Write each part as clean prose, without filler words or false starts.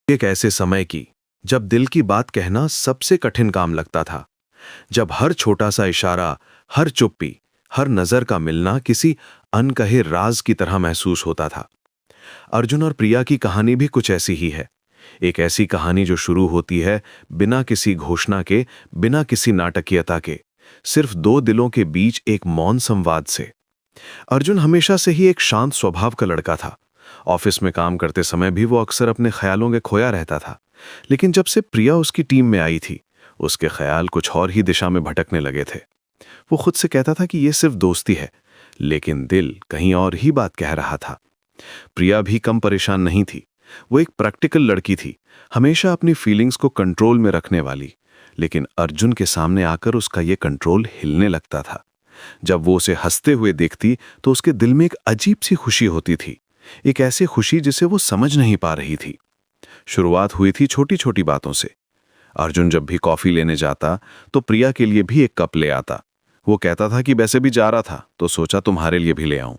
एक ऐसे समय की जब दिल की बात कहना सबसे कठिन काम लगता था, जब हर छोटा सा इशारा, हर चुप्पी, हर नजर का मिलना किसी अनकहे राज की तरह महसूस होता था। अर्जुन और प्रिया की कहानी भी कुछ ऐसी ही है। एक ऐसी कहानी जो शुरू होती है बिना किसी घोषणा के, बिना किसी नाटकीयता के, सिर्फ दो दिलों के बीच एक मौन संवाद से। अर्जुन हमेशा से ही एक शांत स्वभाव का लड़का था। ऑफिस में काम करते समय भी वो अक्सर अपने ख्यालों में खोया रहता था। लेकिन जब से प्रिया उसकी टीम में आई थी, उसके ख्याल कुछ और ही दिशा में भटकने लगे थे। वो खुद से कहता था कि ये सिर्फ दोस्ती है, लेकिन दिल कहीं और ही बात कह रहा था। प्रिया भी कम परेशान नहीं थी। वो एक प्रैक्टिकल लड़की थी, हमेशा अपनी फीलिंग्स को कंट्रोल में रखने वाली। लेकिन अर्जुन के सामने आकर उसका ये कंट्रोल हिलने लगता था। जब वो उसे हंसते हुए देखती तो उसके दिल में एक अजीब सी खुशी होती थी, एक ऐसी खुशी जिसे वो समझ नहीं पा रही थी। शुरुआत हुई थी छोटी छोटी बातों से। अर्जुन जब भी कॉफी लेने जाता तो प्रिया के लिए भी एक कप ले आता। वो कहता था कि वैसे भी जा रहा था तो सोचा तुम्हारे लिए भी ले आऊं।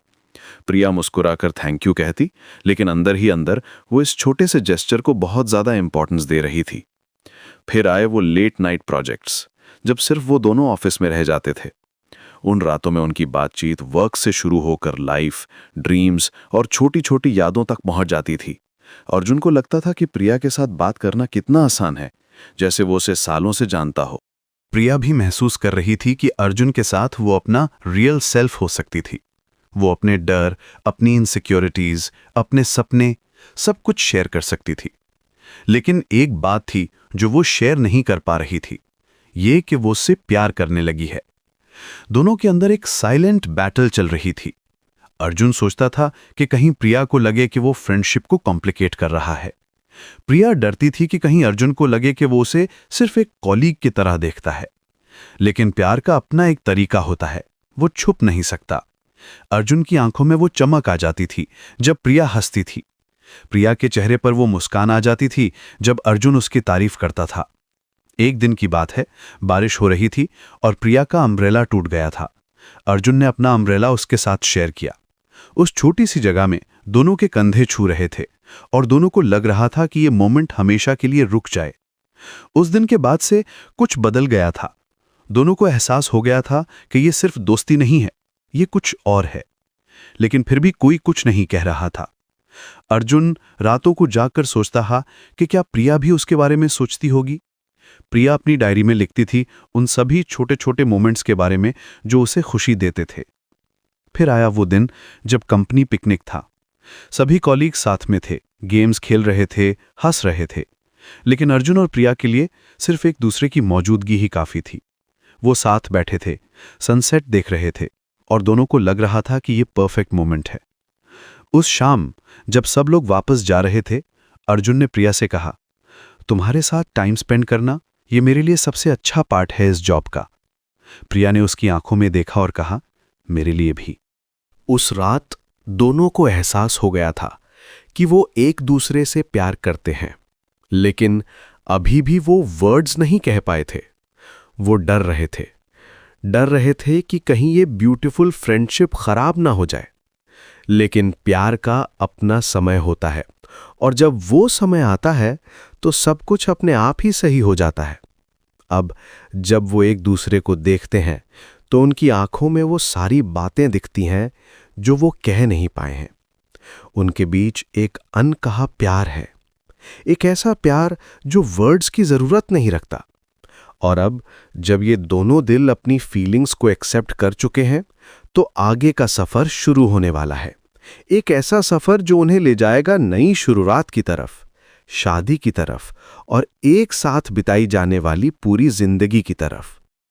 प्रिया मुस्कुराकर थैंक यू कहती, लेकिन अंदर ही अंदर वो इस छोटे से जेस्चर को बहुत ज्यादा इंपॉर्टेंस दे रही थी। फिर आए वो लेट नाइट प्रोजेक्ट्स, जब सिर्फ वो दोनों ऑफिस में रह जाते थे। उन रातों में उनकी बातचीत वर्क से शुरू होकर लाइफ, ड्रीम्स और छोटी छोटी यादों तक पहुंच जाती थी। अर्जुन को लगता था कि प्रिया के साथ बात करना कितना आसान है, जैसे वो उसे सालों से जानता हो। प्रिया भी महसूस कर रही थी कि अर्जुन के साथ वो अपना रियल सेल्फ हो सकती थी। वो अपने डर, अपनी इनसिक्योरिटीज, अपने सपने, सब कुछ शेयर कर सकती थी। लेकिन एक बात थी जो वो शेयर नहीं कर पा रही थी, ये कि वो उससे प्यार करने लगी है। दोनों के अंदर एक साइलेंट बैटल चल रही थी। अर्जुन सोचता था कि कहीं प्रिया को लगे कि वो फ्रेंडशिप को कॉम्प्लिकेट कर रहा है। प्रिया डरती थी कि कहीं अर्जुन को लगे कि वो उसे सिर्फ एक कॉलीग की तरह देखता है। लेकिन प्यार का अपना एक तरीका होता है, वो छुप नहीं सकता। अर्जुन की आंखों में वो चमक आ जाती थी जब प्रिया हंसती थी। प्रिया के चेहरे पर वो मुस्कान आ जाती थी जब अर्जुन उसकी तारीफ करता था। एक दिन की बात है, बारिश हो रही थी और प्रिया का अम्ब्रेला टूट गया था। अर्जुन ने अपना अम्ब्रेला उसके साथ शेयर किया। उस छोटी सी जगह में दोनों के कंधे छू रहे थे और दोनों को लग रहा था कि ये मोमेंट हमेशा के लिए रुक जाए। उस दिन के बाद से कुछ बदल गया था। दोनों को एहसास हो गया था कि ये सिर्फ दोस्ती नहीं है, ये कुछ और है। लेकिन फिर भी कोई कुछ नहीं कह रहा था। अर्जुन रातों को जागकर सोचता था कि क्या प्रिया भी उसके बारे में सोचती होगी। प्रिया अपनी डायरी में लिखती थी उन सभी छोटे छोटे मोमेंट्स के बारे में जो उसे खुशी देते थे। फिर आया वो दिन जब कंपनी पिकनिक था। सभी कॉलीग साथ में थे, गेम्स खेल रहे थे, हंस रहे थे। लेकिन अर्जुन और प्रिया के लिए सिर्फ एक दूसरे की मौजूदगी ही काफी थी। वो साथ बैठे थे, सनसेट देख रहे थे और दोनों को लग रहा था कि ये परफेक्ट मोमेंट है। उस शाम जब सब लोग वापस जा रहे थे, अर्जुन ने प्रिया से कहा, तुम्हारे साथ टाइम स्पेंड करना ये मेरे लिए सबसे अच्छा पार्ट है इस जॉब का। प्रिया ने उसकी आंखों में देखा और कहा, मेरे लिए भी। उस रात दोनों को एहसास हो गया था कि वो एक दूसरे से प्यार करते हैं, लेकिन अभी भी वो वर्ड्स नहीं कह पाए थे। वो डर रहे थे कि कहीं ये ब्यूटीफुल फ्रेंडशिप खराब ना हो जाए। लेकिन प्यार का अपना समय होता है और जब वो समय आता है तो सब कुछ अपने आप ही सही हो जाता है। अब जब वो एक दूसरे को देखते हैं तो उनकी आंखों में वो सारी बातें दिखती हैं जो वो कह नहीं पाए हैं। उनके बीच एक अनकहा प्यार है, एक ऐसा प्यार जो वर्ड्स की जरूरत नहीं रखता। और अब जब ये दोनों दिल अपनी फीलिंग्स को एक्सेप्ट कर चुके हैं तो आगे का सफर शुरू होने वाला है। एक ऐसा सफर जो उन्हें ले जाएगा नई शुरुआत की तरफ, शादी की तरफ और एक साथ बिताई जाने वाली पूरी जिंदगी की तरफ।